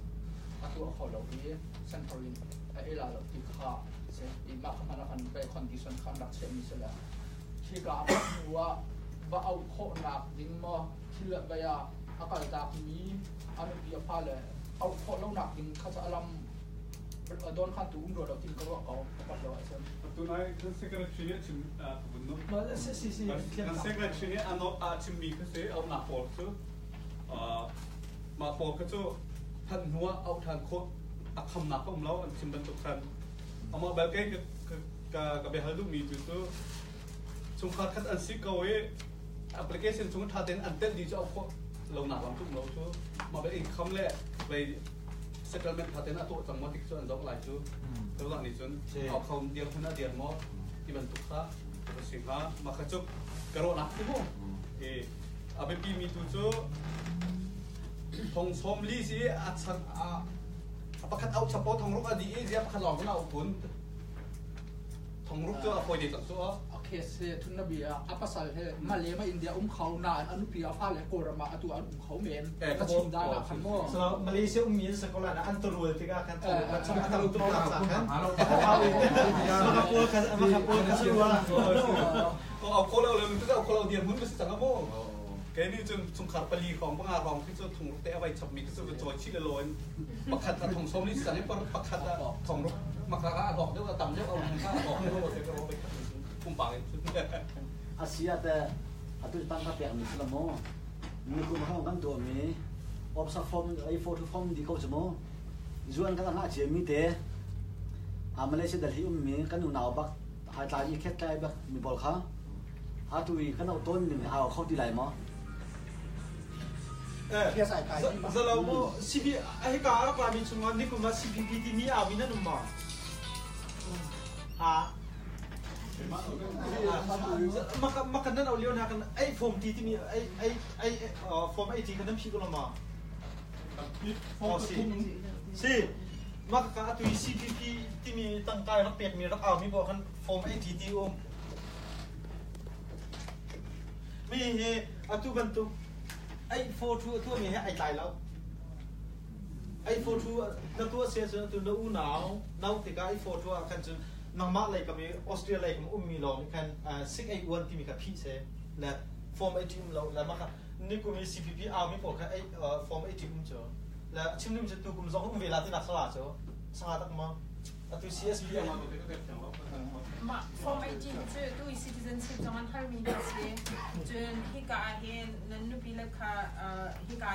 ตัวเขาเราดีเซ็นทรัลลิงไอ้เราที่ข้าเสียอีมาขมันกันไป condition ขันรักเชื่อมีเสียที่ก็หัวว่าเอาโคหนักดิ้งมาที่เหลือไปอากาศจากมีอันนี้เปียพาเลยเอาโคเล่าหนักดิ้งเขาจะอารมณ์โดนขันตุ้มโดนเราทิ้งก็ว่าเขาปัดเราเช่นตัวนั้นคือ secretary เนี่ยชิมบุญนุ๊กนั่น secretary เนี่ยอันนั้นชิมมีก็เสียเอาหนักพอคือมาพอก็จะทันหัวเอาทันโคอักคำหนักของเราชิมบรรทุกทันเอามาแบบแก่กับเบลล์ดูมีจุดตัวช่วงขาดขัดอันซิกเอาไว้ application ช่วงท่าเต้นอันเต้นดีจะเอาโคเราหนักวันทุกเราชัวมาแบบอีกคำแรกไป settlement ท่าเต้นตัวจังหวัดที่ส่วนดอกหลายชัวตัวหลังนี้ส่วนเอาคำเดียวคนละเดียวมอที่บรรทุกซะตัวสิงหามาขจุกกระโดดหนักที่พวกเอาไปปีมีตัวชัวทองสมลีสิอัดสังประคัดเอาเฉพาะทองรุกอดีตเสียประคัดหลอกก็เอาคุณทองรุกจะเอาไปเด็กต่างชัวเคสทุนนบีอัปสัลเฮมาเลมาอินเดียเขานานอนุปีอาฟ้าและโกรมาตัวเขาเมนก็ชิมได้ละคันโม่สำหรับมาเลเซียมีสกุลนะอันตรวยที่ก็คันตัวชอบทำตัวหลักสักกันมาขับปูกันชัวเอาโคเราเลยมันก็เอาโคเราเดียนมันก็สิจังก็โม่แกนี่จนสงขลาปลีของพระอารองที่จะถุงเตะไว้ฉับมีก็จะจอยชิลลอยประคัดทองสมนี่สั่งให้ประคัดทองรุกมาคาราบอกเดี๋ยวต่ำเดี๋ยวเอาข้าวบอกเดี๋ยวเดี๋ยวไปปุ่มปากอาเซียแต่อาตุตั้งกับเปียกมีสลามมีคุณห้องกันตัวมีออฟซัฟฟอมไอโฟทูฟอมดีเขาจะมั้งจวนกันหน้าเชียมีเตะมาเลเซียเดลีมีกันอยู่หนาวบักหายใจอีแค่ใจบักมีบอลเขาหาตุยกันเอาต้นหนึ่งเอาเข้าที่ไหลมั้งเที่ยวสายไกลสลามซีพีไอ้กาเรามีช่วงนี้คุณมาซีพีพีที่นี่อาวินันมั้งมากันนั้นเอาเลี้ยวนะกันไอ้โฟมที่มีไอ้โฟมไอ้ที่กันนั้นพี่ก็ลงมาสิมากันตัว CPP ที่มีตั้งใจรับเปียกมีรับเอามีบอกกันโฟมไอ้ที่อมมีเฮอตุบันตุไอ้โฟทั่วมีให้ไอ้ใจแล้วไอ้โฟทั่วนั่นตัวเสียส่วนตัวนู้นหนาวติดกับไอ้โฟทั่วกันจนน้องมาเลยกับมีออสเตรเลียกับมีลองกัน681ที่มีกับพี่เซ่และฟอร์มไอทีมเราแล้วมาค่ะนี่กูมี CPP เอามีบอกแค่ไอ้ฟอร์มไอทีมเจอและชิมนี่มันจะตัวกูจะต้องเวลาที่นักสลาเจอสังหารตั้งมาตัว CSP มาฟอร์มไอทีมเจอตัว citizenship จังหวัดไทยมีเสียจนฮิกาเห็นนั่นนุบิลค่ะฮิกา